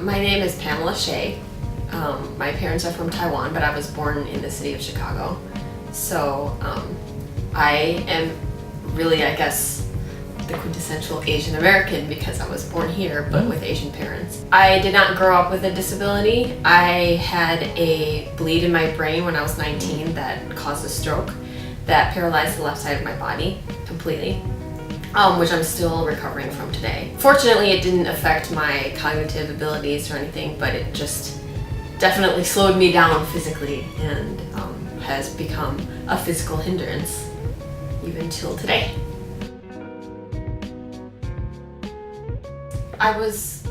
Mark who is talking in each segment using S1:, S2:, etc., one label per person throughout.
S1: My name is Pamela Hsieh. My parents are from Taiwan, but I was born in the city of Chicago. So I am really, I guess, the quintessential Asian American because I was born here, but with Asian parents. I did not grow up with a disability. I had a bleed in my brain when I was 19 that caused a stroke that paralyzed the left side of my body completely, which I'm still recovering from today. Fortunately, it didn't affect my cognitive abilities or anything, but it just definitely slowed me down physically and has become a physical hindrance even till today. I was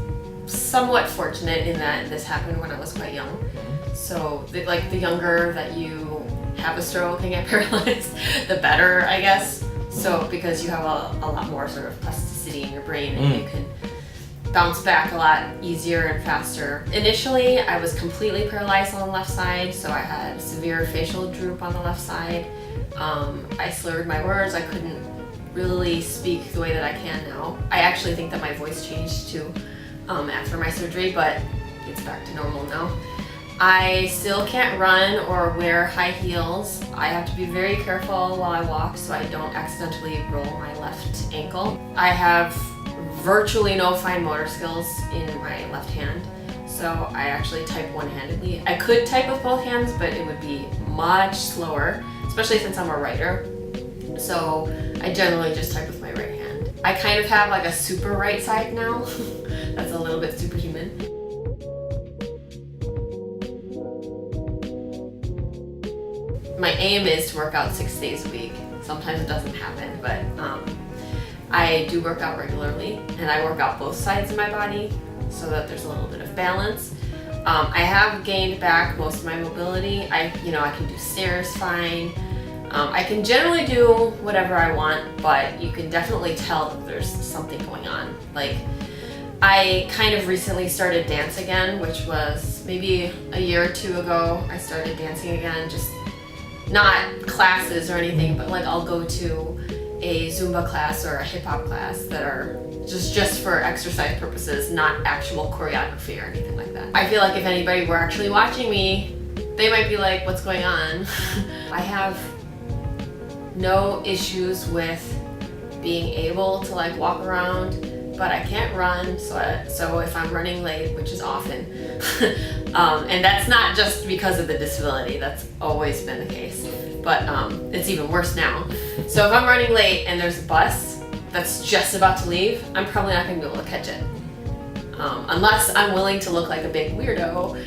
S1: somewhat fortunate in that this happened when I was quite young. So the younger that you have a stroke and get paralyzed, the better, I guess. So because you have a lot more sort of plasticity in your brain and you can bounce back a lot easier and faster. Initially, I was completely paralyzed on the left side, so I had severe facial droop on the left side. I slurred my words. I couldn't really speak the way that I can now. I actually think that my voice changed too after my surgery, but it's back to normal now. I still can't run or wear high heels. I have to be very careful while I walk so I don't accidentally roll my left ankle. I have virtually no fine motor skills in my left hand, so I actually type one-handedly. I could type with both hands, but it would be much slower, especially since I'm a writer. So I generally just type with my right hand. I kind of have like a super right side now. That's a little bit superhuman. My aim is to work out 6 days a week. Sometimes it doesn't happen, but I do work out regularly, and I work out both sides of my body so that there's a little bit of balance. I have gained back most of my mobility. I can do stairs fine. I can generally do whatever I want, but you can definitely tell that there's something going on. Like, I kind of recently started dance again, which was maybe a year or two ago. I started dancing again, just not classes or anything, but like I'll go to a Zumba class or a hip hop class that are just for exercise purposes, not actual choreography or anything like that. I feel like if anybody were actually watching me, they might be like, what's going on? I have no issues with being able to like walk around, but I can't run, so if I'm running late, which is often, and that's not just because of the disability, that's always been the case, but it's even worse now. So if I'm running late and there's a bus that's just about to leave, I'm probably not going to be able to catch it. Unless I'm willing to look like a big weirdo,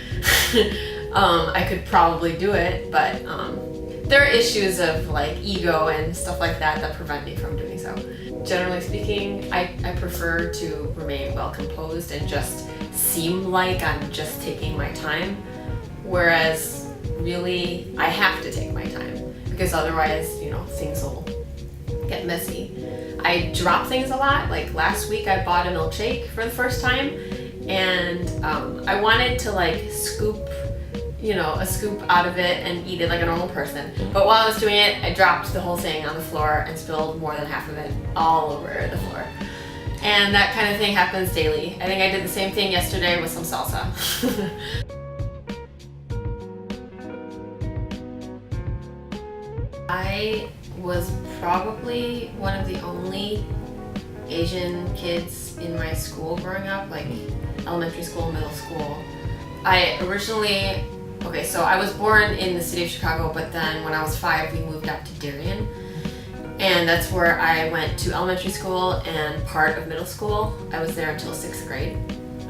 S1: I could probably do it, but there are issues of like ego and stuff like that prevent me from doing so. Generally speaking, I prefer to remain well composed and just seem like I'm just taking my time, whereas really I have to take my time because otherwise, things will get messy. I drop things a lot. Like last week I bought a milkshake for the first time, and I wanted to like scoop a scoop out of it and eat it like a normal person. But while I was doing it, I dropped the whole thing on the floor and spilled more than half of it all over the floor. And that kind of thing happens daily. I think I did the same thing yesterday with some salsa. I was probably one of the only Asian kids in my school growing up, like elementary school, middle school. So I was born in the city of Chicago, but then when I was 5, we moved up to Darien. And that's where I went to elementary school and part of middle school. I was there until 6th grade.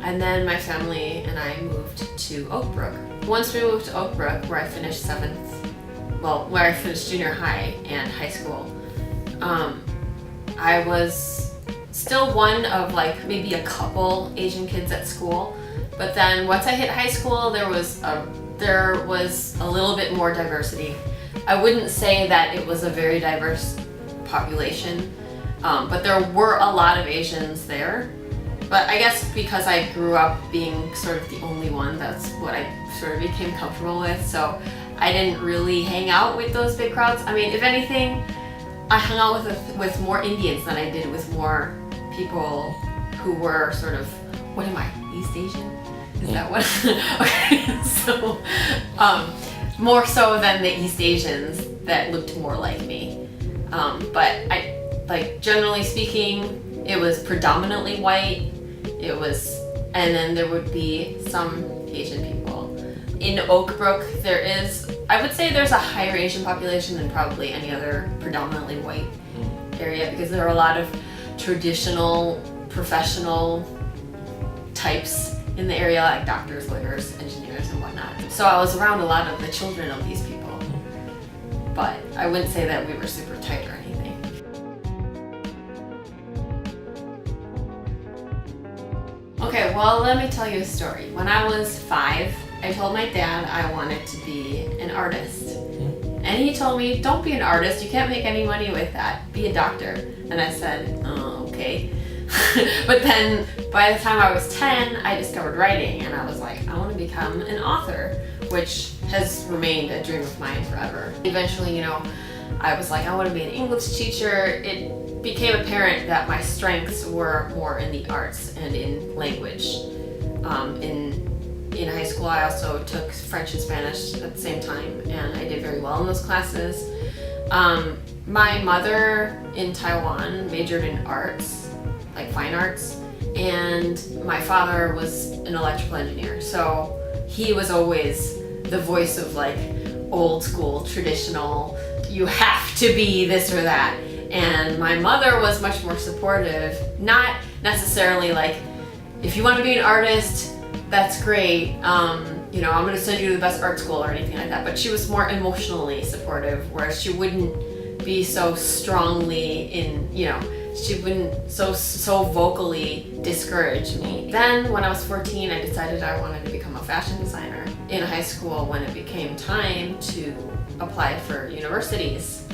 S1: And then my family and I moved to Oak Brook. Once we moved to Oak Brook, where I finished where I finished junior high and high school, I was still one of like maybe a couple Asian kids at school. But then once I hit high school, there was a little bit more diversity. I wouldn't say that it was a very diverse population, but there were a lot of Asians there. But I guess because I grew up being sort of the only one, that's what I sort of became comfortable with. So I didn't really hang out with those big crowds. I mean, if anything, I hung out with more Indians than I did with more people who were sort of, what am I, East Asian? Is that what? Okay, so more so than the East Asians that looked more like me. But generally speaking, it was predominantly white. And then there would be some Asian people. In Oak Brook, I would say there's a higher Asian population than probably any other predominantly white area, because there are a lot of traditional, professional types in the area, like doctors, lawyers, engineers, and whatnot. So I was around a lot of the children of these people. But I wouldn't say that we were super tight or anything. Okay, well, let me tell you a story. When I was 5, I told my dad I wanted to be an artist. And he told me, don't be an artist, you can't make any money with that. Be a doctor. And I said, oh, okay. But then by the time I was 10, I discovered writing, and I was like, I want to become an author, which has remained a dream of mine forever. Eventually, I was like, I want to be an English teacher. It became apparent that my strengths were more in the arts and in language. In high school, I also took French and Spanish at the same time, and I did very well in those classes. My mother in Taiwan majored in arts, like fine arts, and my father was an electrical engineer. So he was always the voice of like old school, traditional, you have to be this or that. And my mother was much more supportive, not necessarily like, if you want to be an artist, that's great. I'm going to send you to the best art school or anything like that. But she was more emotionally supportive, whereas she wouldn't be so strongly she wouldn't so vocally discourage me. Then when I was 14, I decided I wanted to become a fashion designer. In high school, when it became time to apply for universities,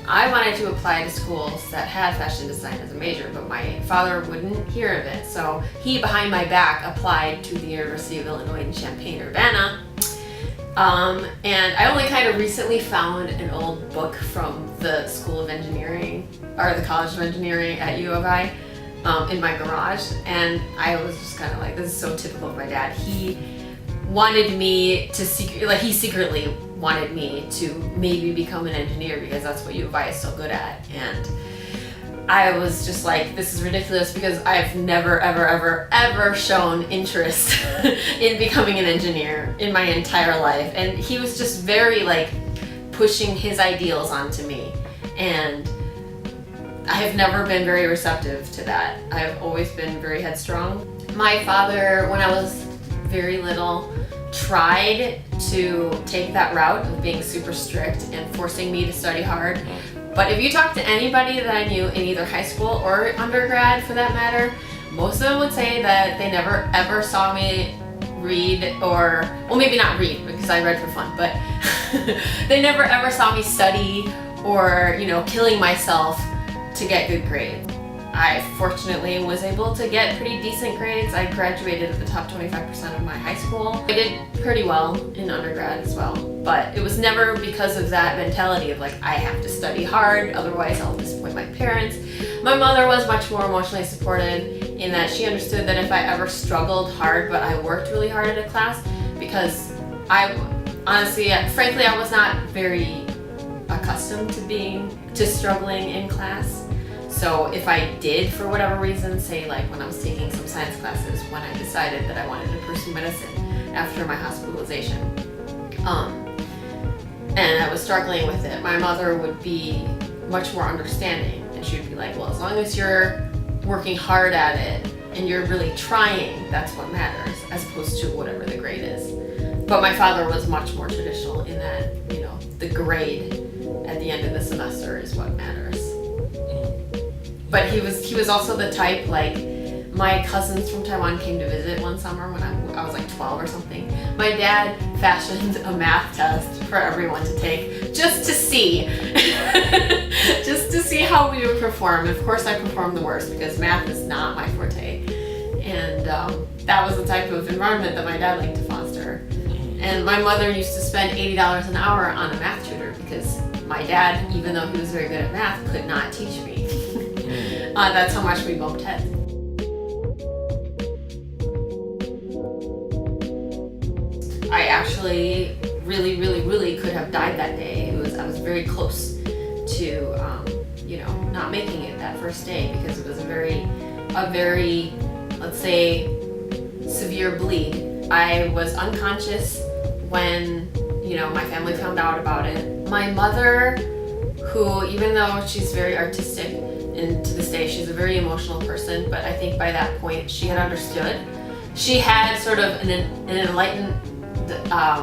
S1: I wanted to apply to schools that had fashion design as a major, but my father wouldn't hear of it. So he, behind my back, applied to the University of Illinois in Champaign-Urbana. And I only kind of recently found an old book from the School of Engineering, or the College of Engineering at U of I, in my garage. And I was just kind of like, this is so typical of my dad. He wanted me to he secretly wanted me to maybe become an engineer because that's what U of I is so good at. And I was just like, this is ridiculous because I've never, ever, ever, ever shown interest in becoming an engineer in my entire life. And he was just very like pushing his ideals onto me. And I have never been very receptive to that. I've always been very headstrong. My father, when I was very little, tried to take that route of being super strict and forcing me to study hard. But if you talk to anybody that I knew in either high school or undergrad for that matter, most of them would say that they never ever saw me read, or, well, maybe not read because I read for fun, but they never ever saw me study or, killing myself to get good grades. I fortunately was able to get pretty decent grades. I graduated at the top 25% of my high school. I did pretty well in undergrad as well, but it was never because of that mentality of like, I have to study hard, otherwise I'll disappoint my parents. My mother was much more emotionally supported in that she understood that if I ever struggled hard, but I worked really hard at a class, because frankly, I was not very accustomed to struggling in class. So if I did, for whatever reason, say like when I was taking some science classes, when I decided that I wanted to pursue medicine after my hospitalization, and I was struggling with it, my mother would be much more understanding, and she would be like, well, as long as you're working hard at it and you're really trying, that's what matters, as opposed to whatever the grade is. But my father was much more traditional in that, the grade at the end of the semester is what matters. But he was also the type, like, my cousins from Taiwan came to visit one summer when I was like 12 or something. My dad fashioned a math test for everyone to take just to see how we would perform. Of course I performed the worst because math is not my forte. And that was the type of environment that my dad liked to foster. And my mother used to spend $80 an hour on a math tutor because my dad, even though he was very good at math, could not teach me. That's how much we bumped heads. I actually really could have died that day. I was very close to, not making it that first day because it was a very, let's say, severe bleed. I was unconscious when, my family found out about it. My mother, who, even though she's very artistic, and to this day she's a very emotional person, but I think by that point she had understood. She had sort of an enlightened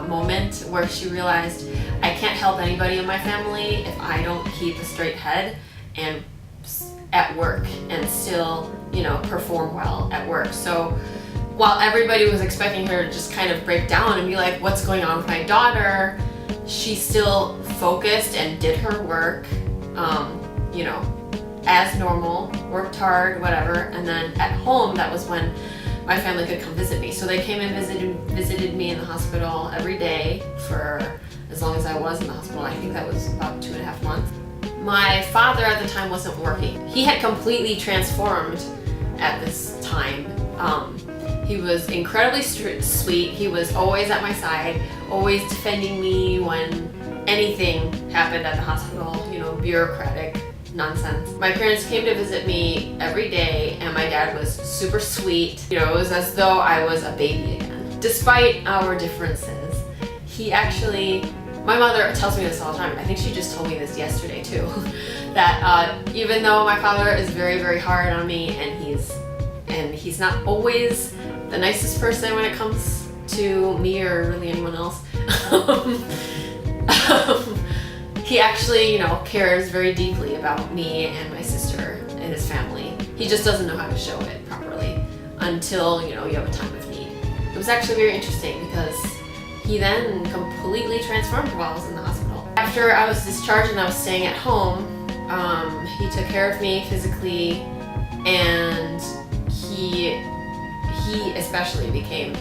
S1: moment where she realized, I can't help anybody in my family if I don't keep a straight head and at work and still, perform well at work. So while everybody was expecting her to just kind of break down and be like, what's going on with my daughter, she still focused and did her work, as normal, worked hard, whatever. And then at home, that was when my family could come visit me. So they came and visited me in the hospital every day for as long as I was in the hospital. I think that was about 2.5 months. My father at the time wasn't working. He had completely transformed at this time. He was incredibly sweet. He was always at my side, always defending me when anything happened at the hospital, bureaucratic nonsense. My parents came to visit me every day, and my dad was super sweet. It was as though I was a baby again. Despite our differences, my mother tells me this all the time. I think she just told me this yesterday too, that even though my father is very hard on me, and he's not always the nicest person when it comes to me or really anyone else, he actually, cares very deeply about me and my sister and his family. He just doesn't know how to show it properly until, you have a time of need. It was actually very interesting because he then completely transformed while I was in the hospital. After I was discharged and I was staying at home, he took care of me physically, and he especially became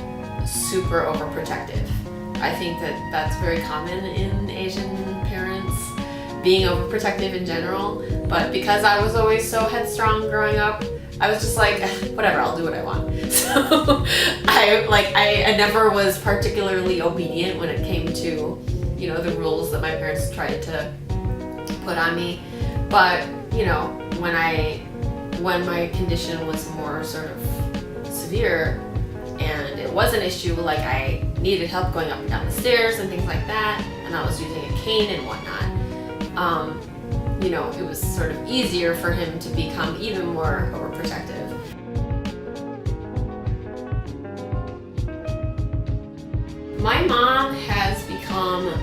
S1: super overprotective. I think that that's very common in Asian parents, being overprotective in general. But because I was always so headstrong growing up, I was just like, whatever, I'll do what I want. So I never was particularly obedient when it came to, the rules that my parents tried to put on me. But, when my condition was more sort of severe, and it was an issue, like I needed help going up and down the stairs and things like that, and I was using a cane and whatnot, it was sort of easier for him to become even more overprotective. My mom has become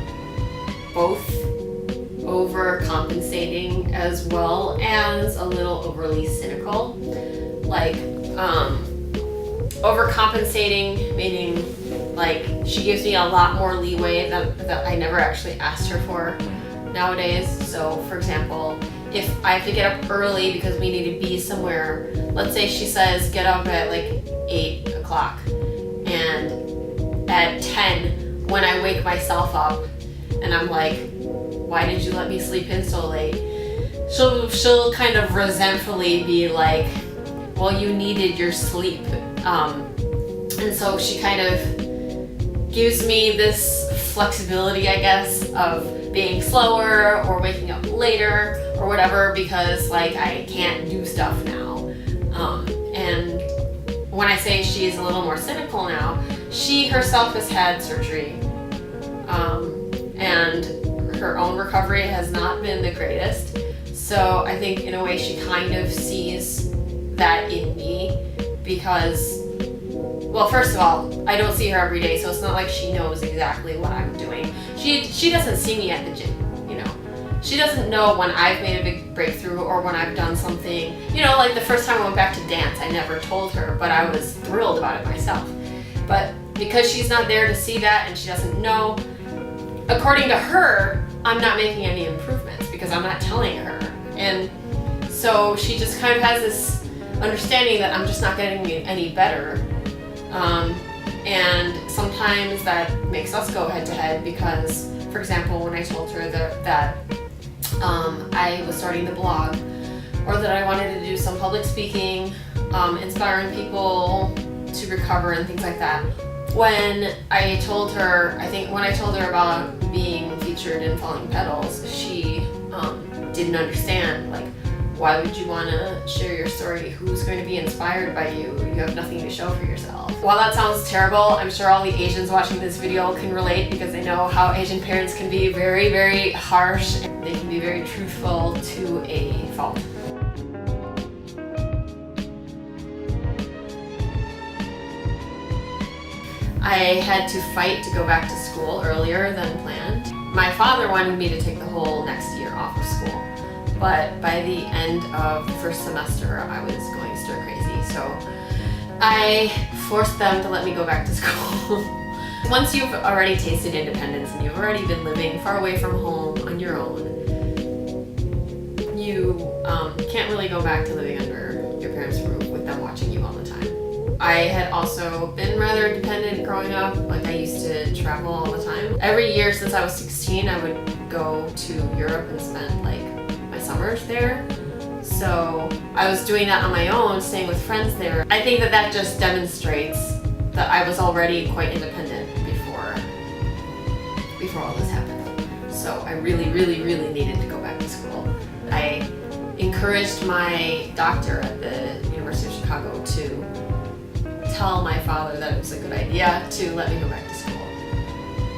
S1: both overcompensating as well as a little overly cynical. Overcompensating meaning like she gives me a lot more leeway that I never actually asked her for nowadays. So for example, if I have to get up early because we need to be somewhere, let's say she says get up at like 8 o'clock, and at 10 when I wake myself up and I'm like, why did you let me sleep in so late? She'll kind of resentfully be like, well, you needed your sleep. And so she kind of gives me this flexibility, I guess, of being slower or waking up later or whatever, because I can't do stuff now. And when I say she's a little more cynical now, she herself has had surgery, and her own recovery has not been the greatest. So I think in a way she kind of sees that in me, because, well, first of all, I don't see her every day, so it's not like she knows exactly what I'm doing. She doesn't see me at the gym, She doesn't know when I've made a big breakthrough or when I've done something. Like the first time I went back to dance, I never told her, but I was thrilled about it myself. But because she's not there to see that and she doesn't know, according to her, I'm not making any improvements because I'm not telling her. And so she just kind of has this understanding that I'm just not getting any better. And sometimes that makes us go head to head because, for example, when I told her that I was starting the blog, or that I wanted to do some public speaking, inspiring people to recover and things like that, When I told her, when I told her about being featured in Falling Petals, she didn't understand, like, why would you want to share your story? Who's going to be inspired by you? You have nothing to show for yourself. While that sounds terrible, I'm sure all the Asians watching this video can relate, because they know how Asian parents can be very, very harsh. They can be very truthful to a fault. I had to fight to go back to school earlier than planned. My father wanted me to take the whole next year off of school, but by the end of the first semester I was going stir crazy, so I forced them to let me go back to school. Once you've already tasted independence and you've already been living far away from home on your own, you can't really go back to living under your parents' roof with them watching you all the time. I had also been rather independent growing up. Like, I used to travel all the time. Every year since I was 16, I would go to Europe and spend like my summers there. So I was doing that on my own, staying with friends there. I think that just demonstrates that I was already quite independent before all this happened. So I really, really, really needed to go back to school. I encouraged my doctor at the University of Chicago to tell my father that it was a good idea to let me go back to school.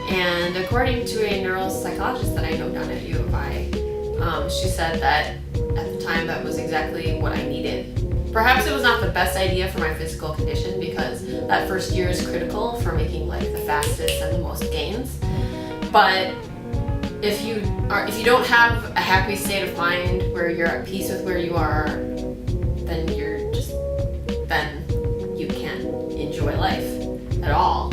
S1: And according to a neuropsychologist that I know down at U of I, she said that at the time that was exactly what I needed. Perhaps it was not the best idea for my physical condition, because that first year is critical for making like the fastest and the most gains. But if you don't have a happy state of mind where you're at peace with where you are, then you can't enjoy life at all.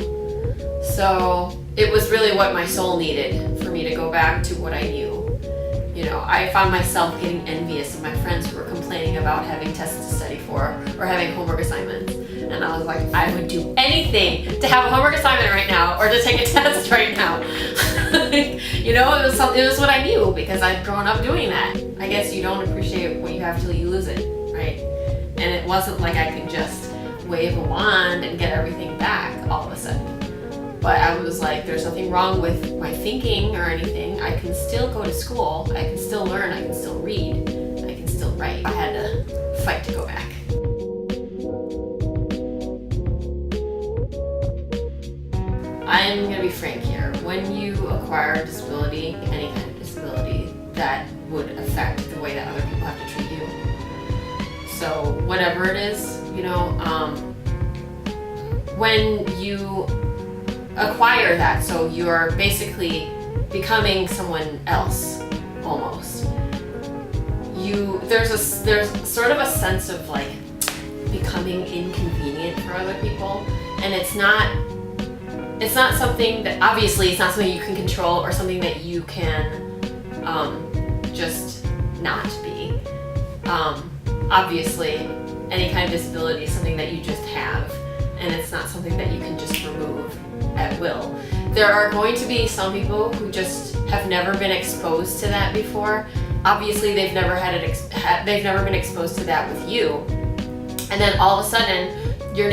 S1: So it was really what my soul needed for me to go back to what I knew. You know, I found myself getting envious of my friends who were complaining about having tests to study for or having homework assignments. And I was like, I would do anything to have a homework assignment right now or to take a test right now. You know, it was what I knew, because I'd grown up doing that. I guess you don't appreciate what you have till you lose it, right? And it wasn't like I could just wave a wand and get everything back all of a sudden. But I was like, there's nothing wrong with my thinking or anything. I can still go to school, I can still learn, I can still read, I can still write. I had to fight to go back. I'm gonna be frank here. When you acquire a disability, any kind of disability, that would affect the way that other people have to treat you. So whatever it is, you know, when you acquire that, so you're basically becoming someone else almost. There's sort of a sense of like becoming inconvenient for other people, and it's not something that, obviously it's not something you can control or something that you can just not be. Obviously any kind of disability is something that you just have, and it's not something that you can just remove at will. There are going to be some people who just have never been exposed to that before. Obviously they've never been exposed to that with you, and then all of a sudden the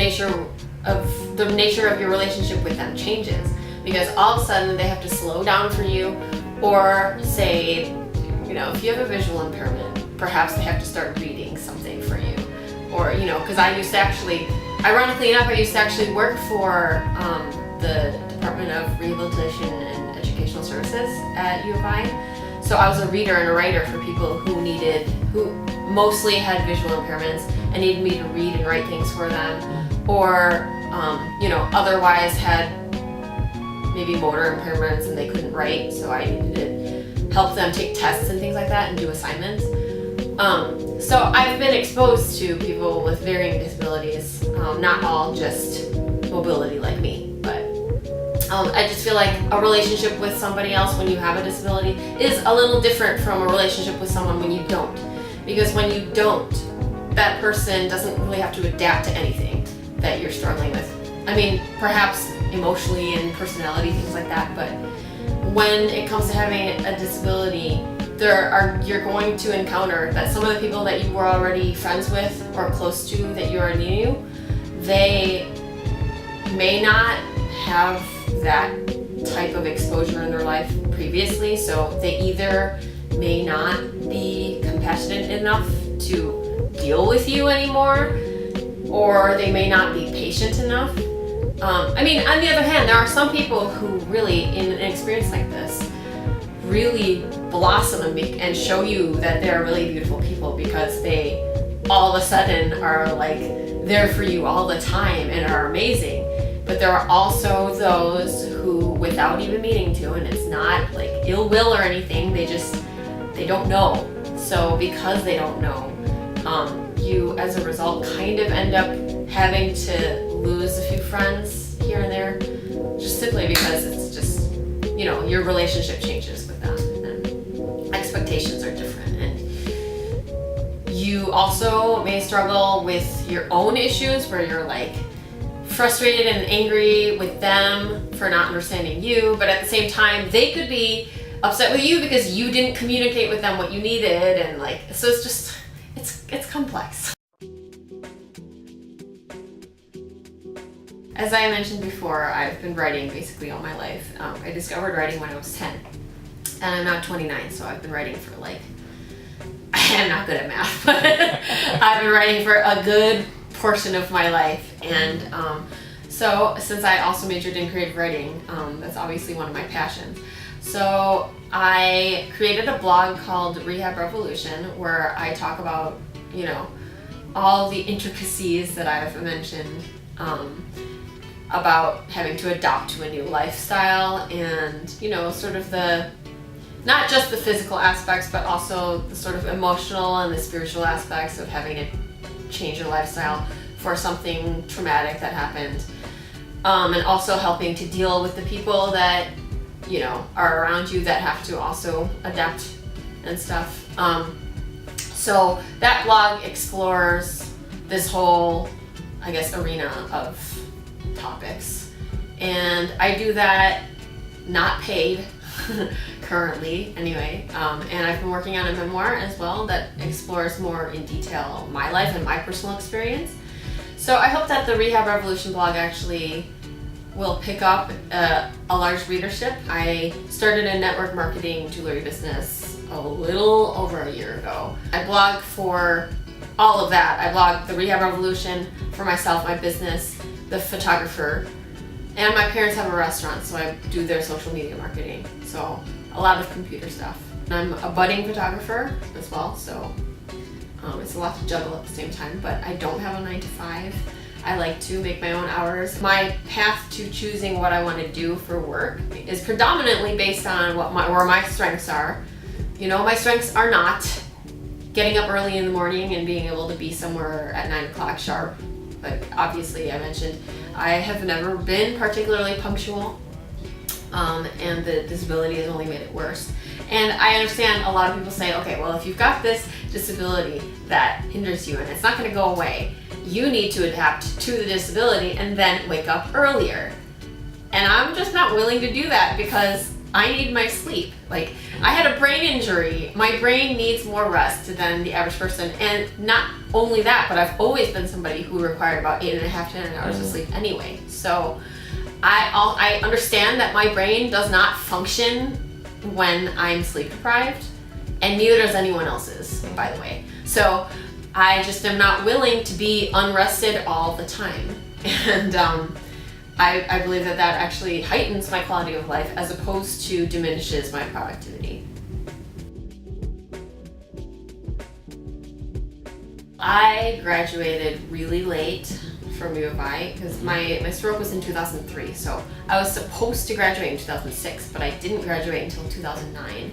S1: nature of your relationship with them changes, because all of a sudden they have to slow down for you, or say, you know, if you have a visual impairment, perhaps they have to start reading something for you. Or, you know, because I used to actually, ironically enough, I used to actually work for the Department of Rehabilitation and Educational Services at U of I. So I was a reader and a writer for people who mostly had visual impairments and needed me to read and write things for them, or you know, otherwise had maybe motor impairments and they couldn't write, so I needed to help them take tests and things like that and do assignments. So I've been exposed to people with varying disabilities, not all just mobility like me, but I just feel like a relationship with somebody else when you have a disability is a little different from a relationship with someone when you don't. Because when you don't, that person doesn't really have to adapt to anything that you're struggling with. I mean, perhaps emotionally and personality, things like that, but when it comes to having a disability, you're going to encounter that some of the people that you were already friends with or close to that you already knew, they may not have that type of exposure in their life previously, so they either may not be compassionate enough to deal with you anymore, or they may not be patient enough. On the other hand, there are some people who really, in an experience like this, really blossom and show you that they're really beautiful people because they all of a sudden are like there for you all the time and are amazing. But there are also those who, without even meaning to, and it's not like ill will or anything, they don't know. So because they don't know, you as a result kind of end up having to lose a few friends here and there, just simply because it's just, your relationship changes with them and expectations are different. And you also may struggle with your own issues where you're like frustrated and angry with them for not understanding you, but at the same time, they could be upset with you because you didn't communicate with them what you needed, and so it's just, it's complex. As I mentioned before, I've been writing basically all my life. I discovered writing when I was 10, and I'm now 29, so I've been writing for I'm not good at math, but I've been writing for a good portion of my life. And so since I also majored in creative writing, that's obviously one of my passions. So I created a blog called Rehab Revolution, where I talk about, all the intricacies that I've mentioned, about having to adapt to a new lifestyle and, sort of not just the physical aspects, but also the sort of emotional and the spiritual aspects of having to change your lifestyle for something traumatic that happened. And also helping to deal with the people that, are around you that have to also adapt and stuff. So that blog explores this whole, arena of topics. And I do that not paid currently anyway. And I've been working on a memoir as well that explores more in detail my life and my personal experience. So I hope that the Rehab Revolution blog actually will pick up a large readership. I started a network marketing jewelry business a little over a year ago. I blog for all of that. I blog the Rehab Revolution for myself, my business, the photographer, and my parents have a restaurant, so I do their social media marketing. So a lot of computer stuff. I'm a budding photographer as well, so it's a lot to juggle at the same time, but I don't have a 9-to-5. I like to make my own hours. My path to choosing what I want to do for work is predominantly based on where my strengths are. My strengths are not getting up early in the morning and being able to be somewhere at 9 o'clock sharp. But obviously, I mentioned I have never been particularly punctual, and the disability has only made it worse. And I understand a lot of people say, okay, well, if you've got this disability that hinders you and it's not going to go away, you need to adapt to the disability and then wake up earlier. And I'm just not willing to do that because I need my sleep. I had a brain injury. My brain needs more rest than the average person. And not only that, but I've always been somebody who required about 8.5 to 10 hours of sleep anyway. So I understand that my brain does not function when I'm sleep deprived, and neither does anyone else's, by the way. So I just am not willing to be unrested all the time. And I believe that actually heightens my quality of life as opposed to diminishes my productivity. I graduated really late from U of I because my stroke was in 2003, so I was supposed to graduate in 2006, but I didn't graduate until 2009.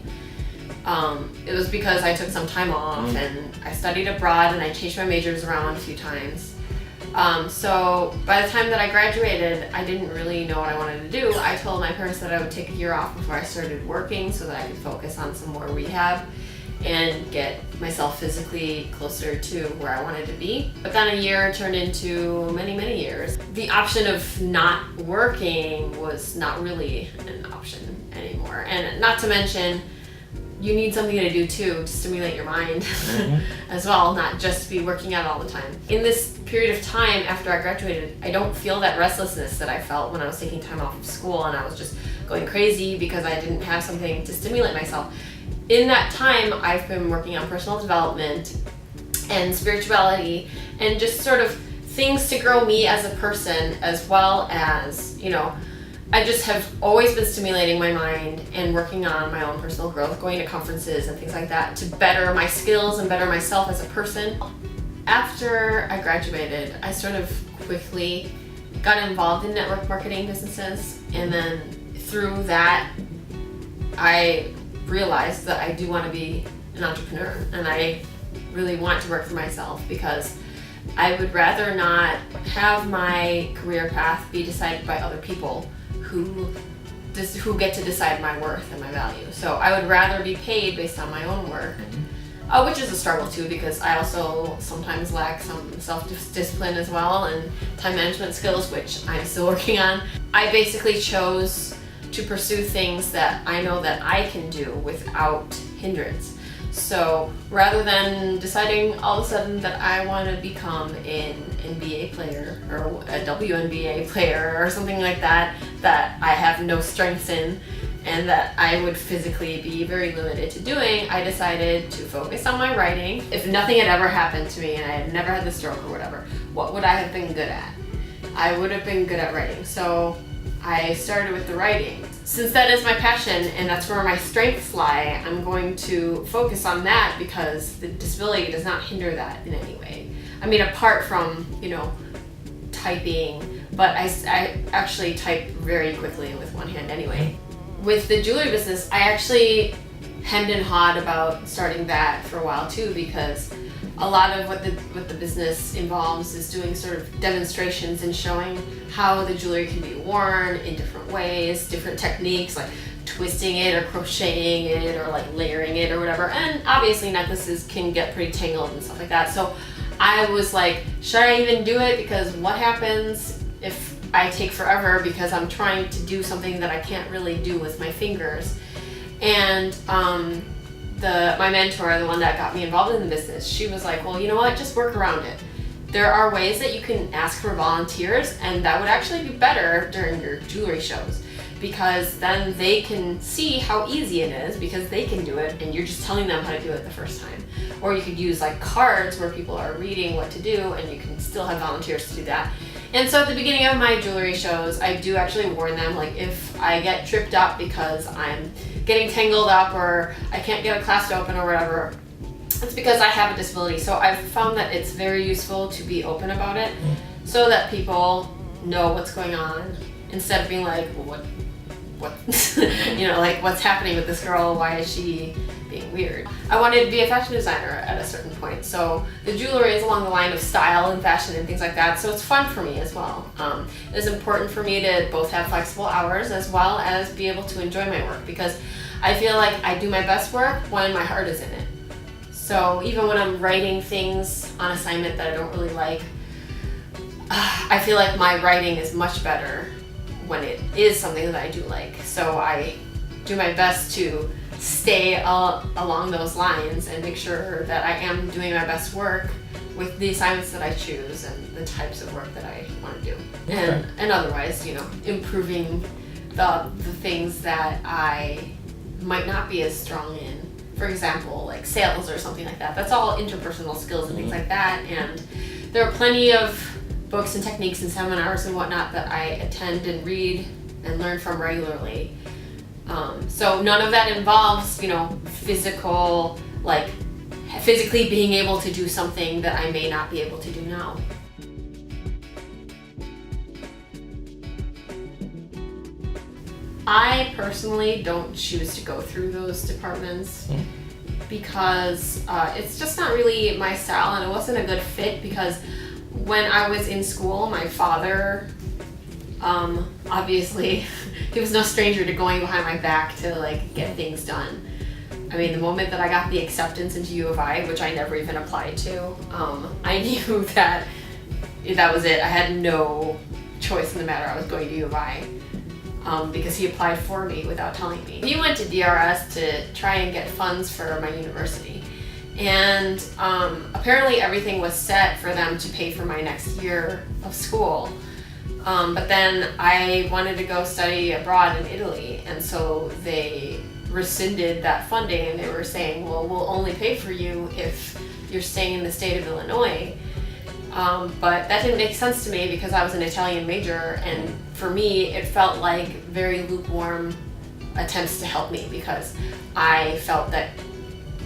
S1: It was because I took some time off and I studied abroad and I changed my majors around a few times. So by the time that I graduated, I didn't really know what I wanted to do. I told my parents that I would take a year off before I started working so that I could focus on some more rehab and get myself physically closer to where I wanted to be. But then a year turned into many, many years. The option of not working was not really an option anymore. And not to mention, you need something to do too to stimulate your mind as well, not just be working out all the time. In this period of time after I graduated, I don't feel that restlessness that I felt when I was taking time off of school and I was just going crazy because I didn't have something to stimulate myself. In that time, I've been working on personal development and spirituality and just sort of things to grow me as a person, as well as, you know, I just have always been stimulating my mind and working on my own personal growth, going to conferences and things like that to better my skills and better myself as a person. After I graduated, I sort of quickly got involved in network marketing businesses, and then through that, I realized that I do want to be an entrepreneur, and I really want to work for myself because I would rather not have my career path be decided by other people who get to decide my worth and my value. So I would rather be paid based on my own work, which is a struggle too, because I also sometimes lack some self-discipline as well and time management skills, which I'm still working on. I basically chose to pursue things that I know that I can do without hindrance. So rather than deciding all of a sudden that I want to become an NBA player or a WNBA player or something like that, that I have no strengths in and that I would physically be very limited to doing, I decided to focus on my writing. If nothing had ever happened to me and I had never had the stroke or whatever, what would I have been good at? I would have been good at writing. So I started with the writing. Since that is my passion and that's where my strengths lie, I'm going to focus on that because the disability does not hinder that in any way. I mean, apart from, you know, typing, but I actually type very quickly with one hand anyway. With the jewelry business, I actually hemmed and hawed about starting that for a while too, because a lot of what the business involves is doing sort of demonstrations and showing how the jewelry can be worn in different ways, different techniques like twisting it or crocheting it or like layering it or whatever. And obviously necklaces can get pretty tangled and stuff like that. So I was like, should I even do it? Because what happens if I take forever because I'm trying to do something that I can't really do with my fingers? And my mentor, the one that got me involved in the business, she was like, well, you know what, just work around it. There are ways that you can ask for volunteers, and that would actually be better during your jewelry shows, because then they can see how easy it is because they can do it and you're just telling them how to do it the first time. Or you could use like cards where people are reading what to do and you can still have volunteers to do that. And so at the beginning of my jewelry shows, I do actually warn them, like if I get tripped up because I'm getting tangled up or I can't get a clasp open or whatever, it's because I have a disability. So I've found that it's very useful to be open about it so that people know what's going on instead of being like, well, what, you know, like what's happening with this girl? Why is she being weird? I wanted to be a fashion designer at a certain point. So the jewelry is along the line of style and fashion and things like that. So it's fun for me as well. It's important for me to both have flexible hours as well as be able to enjoy my work, because I feel like I do my best work when my heart is in it. So even when I'm writing things on assignment that I don't really like, I feel like my writing is much better when it is something that I do like. So I do my best to stay along those lines and make sure that I am doing my best work with the assignments that I choose and the types of work that I want to do. Okay. And otherwise, you know, improving the things that I might not be as strong in. For example, like sales or something like that. That's all interpersonal skills and things like that. And there are plenty of books and techniques and seminars and whatnot that I attend and read and learn from regularly. So none of that involves, you know, physically being able to do something that I may not be able to do now. I personally don't choose to go through those departments because it's just not really my style, and it wasn't a good fit because when I was in school, my father, obviously, he was no stranger to going behind my back to like get things done. I mean, the moment that I got the acceptance into U of I, which I never even applied to, I knew that was it. I had no choice in the matter. I was going to U of I. because he applied for me without telling me. He went to DRS to try and get funds for my university. And apparently everything was set for them to pay for my next year of school. But then I wanted to go study abroad in Italy, and so they rescinded that funding, and they were saying, well, we'll only pay for you if you're staying in the state of Illinois. But that didn't make sense to me because I was an Italian major, and for me it felt like very lukewarm attempts to help me, because I felt that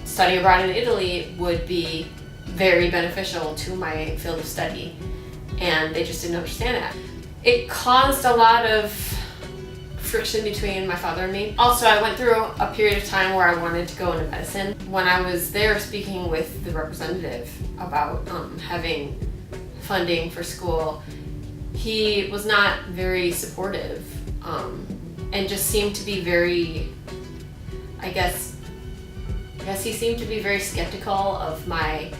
S1: studying abroad in Italy would be very beneficial to my field of study, and they just didn't understand that. It caused a lot of friction between my father and me. Also, I went through a period of time where I wanted to go into medicine. When I was there speaking with the representative about having funding for school, he was not very supportive, and just seemed to be very, I guess he seemed to be very skeptical of my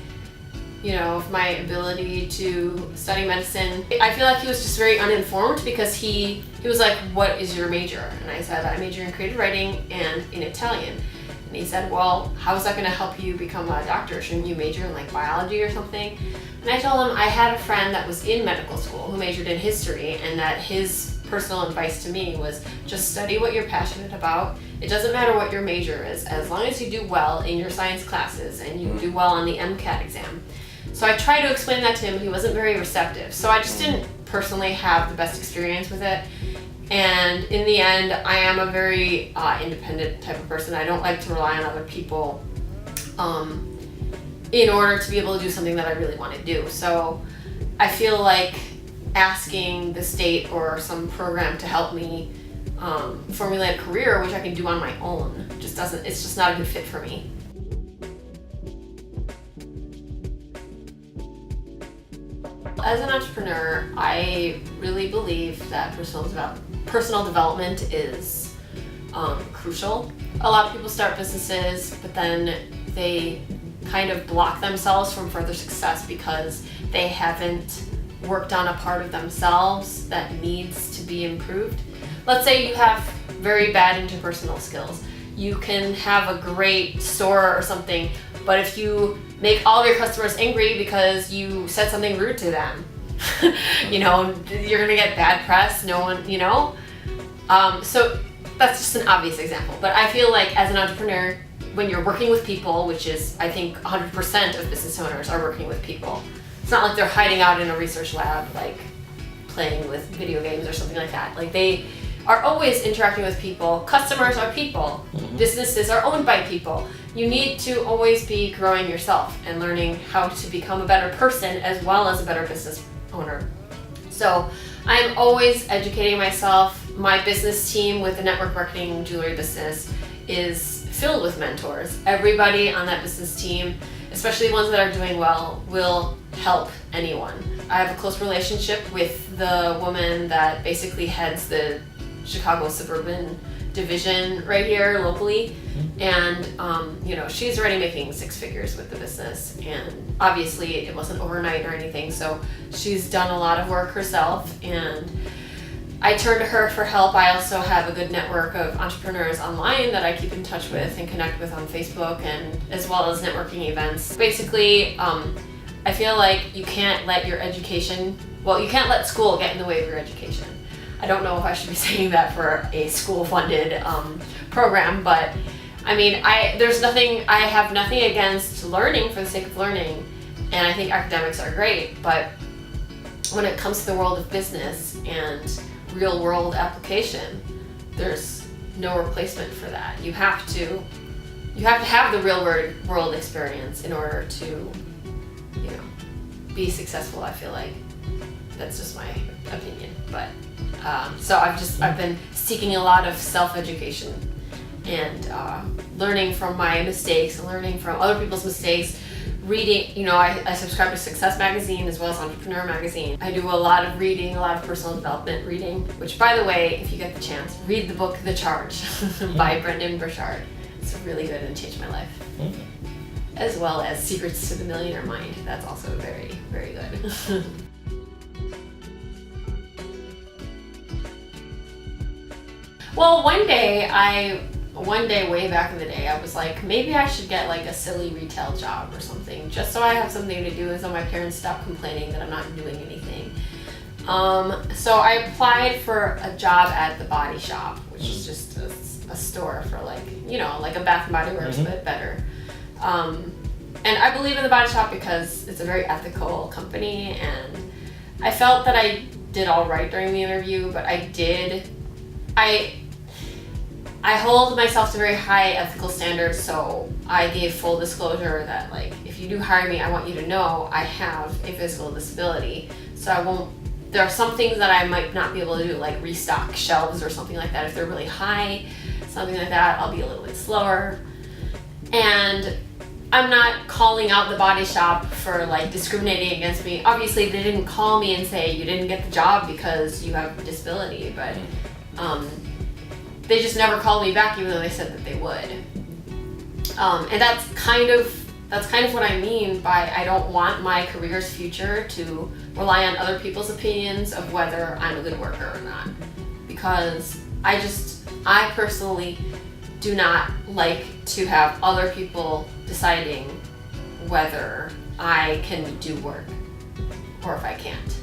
S1: ability to study medicine. I feel like he was just very uninformed, because he was like, what is your major? And I said, I major in creative writing and in Italian. And he said, well, how is that going to help you become a doctor? Shouldn't you major in like biology or something? And I told him I had a friend that was in medical school who majored in history, and that his personal advice to me was just study what you're passionate about. It doesn't matter what your major is, as long as you do well in your science classes and you do well on the MCAT exam. So I tried to explain that to him. He wasn't very receptive. So I just didn't personally have the best experience with it. And in the end, I am a very independent type of person. I don't like to rely on other people in order to be able to do something that I really want to do. So I feel like asking the state or some program to help me formulate a career, which I can do on my own, it's just not a good fit for me. As an entrepreneur, I really believe that personal development is crucial. A lot of people start businesses, but then they kind of block themselves from further success because they haven't worked on a part of themselves that needs to be improved. Let's say you have very bad interpersonal skills. You can have a great store or something, but if you make all of your customers angry because you said something rude to them, you're gonna get bad press. No one, so that's just an obvious example. But I feel like as an entrepreneur, when you're working with people, which is, I think 100% of business owners are working with people. It's not like they're hiding out in a research lab, like playing with video games or something like that. Like, they are always interacting with people. Customers are people. Businesses are owned by people. You need to always be growing yourself and learning how to become a better person as well as a better business owner. So I'm always educating myself. My business team with the network marketing jewelry business is filled with mentors. Everybody on that business team, especially ones that are doing well, will help anyone. I have a close relationship with the woman that basically heads the Chicago suburban division right here locally, and she's already making six figures with the business, and obviously it wasn't overnight or anything, so she's done a lot of work herself, and I turn to her for help. I also have a good network of entrepreneurs online that I keep in touch with and connect with on Facebook, and as well as networking events. Basically, I feel like you can't let school get in the way of your education. I don't know if I should be saying that for a school-funded program, but I mean, I have nothing against learning for the sake of learning, and I think academics are great, but when it comes to the world of business and real-world application, there's no replacement for that. You have to have the real-world experience in order to, be successful. I feel like that's just my opinion, but so I've been seeking a lot of self-education and learning from my mistakes, learning from other people's mistakes, reading. I subscribe to Success Magazine as well as Entrepreneur Magazine. I do a lot of reading, a lot of personal development reading, which, by the way, if you get the chance, read the book The Charge by Brendan Burchard. It's really good and changed my life. As well as Secrets to the Millionaire Mind. That's also very, very good. Well, one day way back in the day, I was like, maybe I should get like a silly retail job or something, just so I have something to do and so my parents stop complaining that I'm not doing anything. So I applied for a job at the Body Shop, which is just a store for like, you know, like a Bath and Body Works, but better. And I believe in the Body Shop because it's a very ethical company, and I felt that I did all right during the interview, but I hold myself to very high ethical standards, so I gave full disclosure that, like, if you do hire me, I want you to know I have a physical disability, so there are some things that I might not be able to do, like restock shelves or something like that. If they're really high, something like that, I'll be a little bit slower. And I'm not calling out the Body Shop for like discriminating against me. Obviously, they didn't call me and say you didn't get the job because you have a disability, but they just never called me back, even though they said that they would. And that's kind of what I mean by I don't want my career's future to rely on other people's opinions of whether I'm a good worker or not. Because I personally do not like to have other people deciding whether I can do work or if I can't.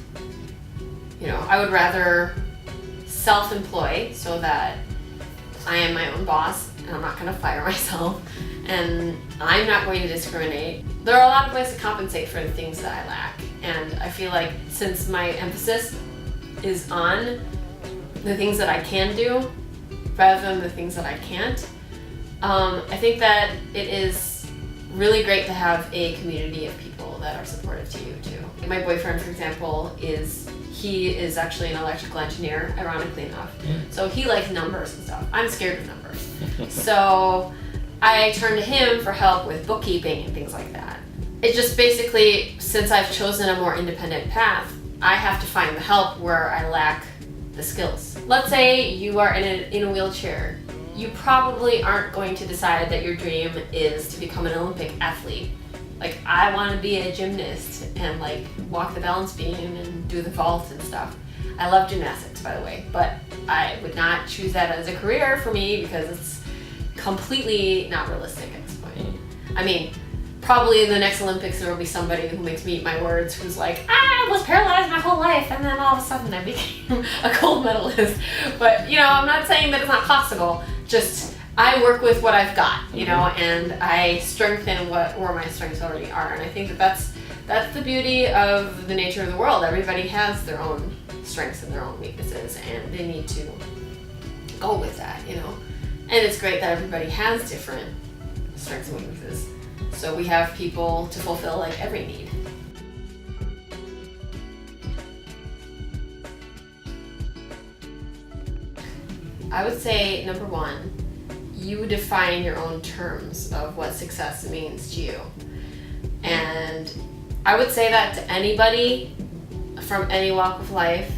S1: You know, I would rather self-employ so that I am my own boss and I'm not going to fire myself and I'm not going to discriminate. There are a lot of ways to compensate for the things that I lack, and I feel like since my emphasis is on the things that I can do rather than the things that I can't, I think that it is really great to have a community of people that are supportive to you too. My boyfriend, for example, he is actually an electrical engineer, ironically enough. So he likes numbers and stuff. I'm scared of numbers. So I turn to him for help with bookkeeping and things like that. It's just basically, since I've chosen a more independent path, I have to find the help where I lack the skills. Let's say you are in a wheelchair. You probably aren't going to decide that your dream is to become an Olympic athlete. Like, I want to be a gymnast and like walk the balance beam and do the vault and stuff. I love gymnastics, by the way, but I would not choose that as a career for me because it's completely not realistic at this point. I mean, probably in the next Olympics there will be somebody who makes me eat my words who's like, I was paralyzed my whole life and then all of a sudden I became a gold medalist. But, you know, I'm not saying that it's not possible, just I work with what I've got, you know, and I strengthen where my strengths already are. And I think that that's the beauty of the nature of the world. Everybody has their own strengths and their own weaknesses, and they need to go with that, you know. And it's great that everybody has different strengths and weaknesses. So we have people to fulfill like every need. I would say, number one, you define your own terms of what success means to you. And I would say that to anybody from any walk of life,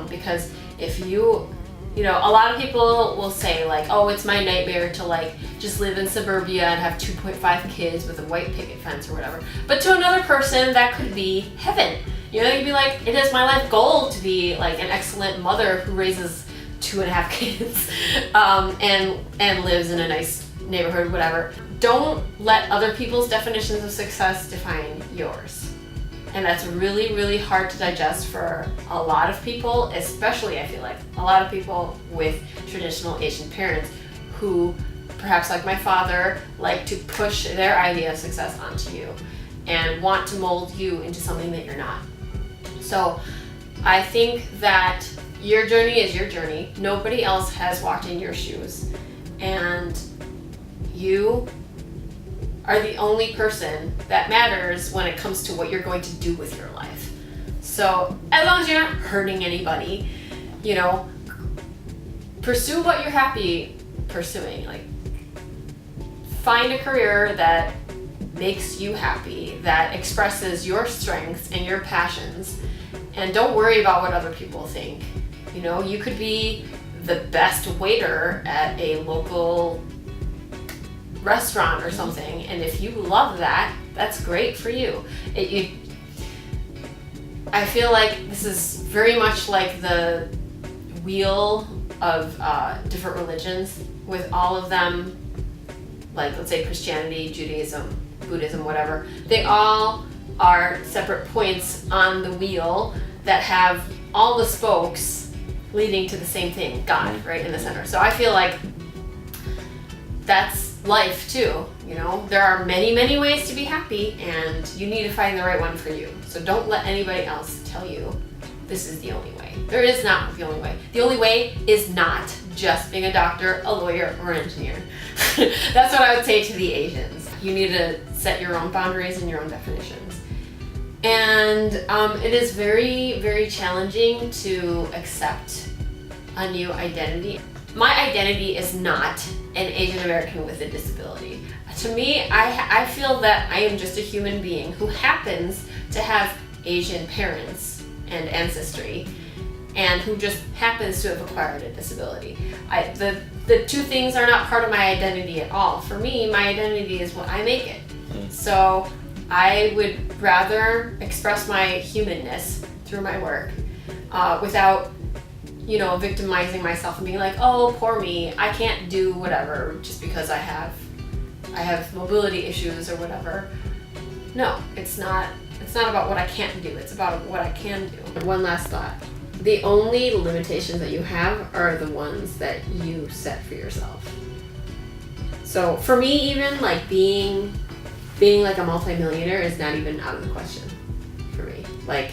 S1: because if you know, a lot of people will say like, oh, it's my nightmare to like just live in suburbia and have 2.5 kids with a white picket fence or whatever. But to another person, that could be heaven. You know, you'd be like, it is my life goal to be like an excellent mother who raises 2.5 kids and lives in a nice neighborhood, whatever. Don't let other people's definitions of success define yours. And that's really, really hard to digest for a lot of people, especially I feel like a lot of people with traditional Asian parents who, perhaps like my father, like to push their idea of success onto you and want to mold you into something that you're not. So I think that your journey is your journey. Nobody else has walked in your shoes, and you are the only person that matters when it comes to what you're going to do with your life. So as long as you're not hurting anybody, you know, pursue what you're happy pursuing. Like, find a career that makes you happy, that expresses your strengths and your passions, and don't worry about what other people think. You know, you could be the best waiter at a local restaurant or something, and if you love that, that's great for you. I feel like this is very much like the wheel of different religions, with all of them, like let's say Christianity, Judaism, Buddhism, whatever, they all are separate points on the wheel that have all the spokes leading to the same thing, God, right in the center. So I feel like that's life too, you know? There are many, many ways to be happy, and you need to find the right one for you. So don't let anybody else tell you this is the only way. There is not the only way. The only way is not just being a doctor, a lawyer, or an engineer. That's what I would say to the Asians. You need to set your own boundaries and your own definitions. And it is very, very challenging to accept a new identity. My identity is not an Asian American with a disability. To me, I feel that I am just a human being who happens to have Asian parents and ancestry, and who just happens to have acquired a disability. The two things are not part of my identity at all. For me, my identity is what I make it. So I would rather express my humanness through my work without, you know, victimizing myself and being like, oh, poor me, I can't do whatever just because I have mobility issues or whatever. No, it's not about what I can't do, it's about what I can do. One last thought. The only limitations that you have are the ones that you set for yourself. So for me, even like being like a multimillionaire is not even out of the question for me. Like,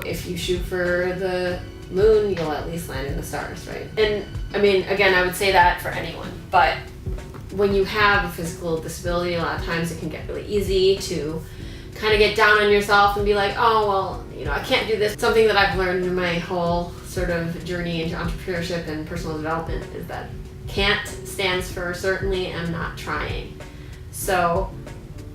S1: if you shoot for the moon, you'll at least land in the stars, right? And I mean, again, I would say that for anyone, but when you have a physical disability, a lot of times it can get really easy to kind of get down on yourself and be like, oh, well, you know, I can't do this. Something that I've learned in my whole sort of journey into entrepreneurship and personal development is that can't stands for certainly am not trying. So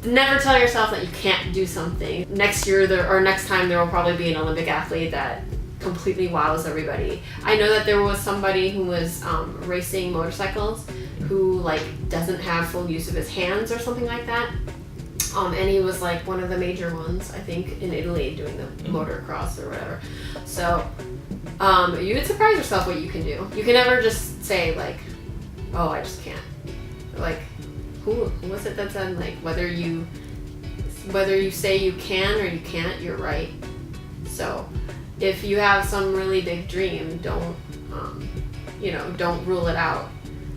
S1: never tell yourself that you can't do something. Next year or next time there will probably be an Olympic athlete that completely wows everybody. I know that there was somebody who was racing motorcycles who like doesn't have full use of his hands or something like that. And he was like one of the major ones, I think, in Italy doing the motocross or whatever. So you would surprise yourself what you can do. You can never just say like, oh, I just can't. Like, who was it that said like whether you say you can or you can't, you're right. So if you have some really big dream, don't rule it out.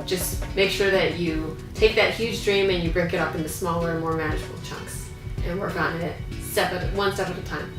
S1: Just make sure that you take that huge dream and you break it up into smaller, more manageable chunks and work on it one step at a time.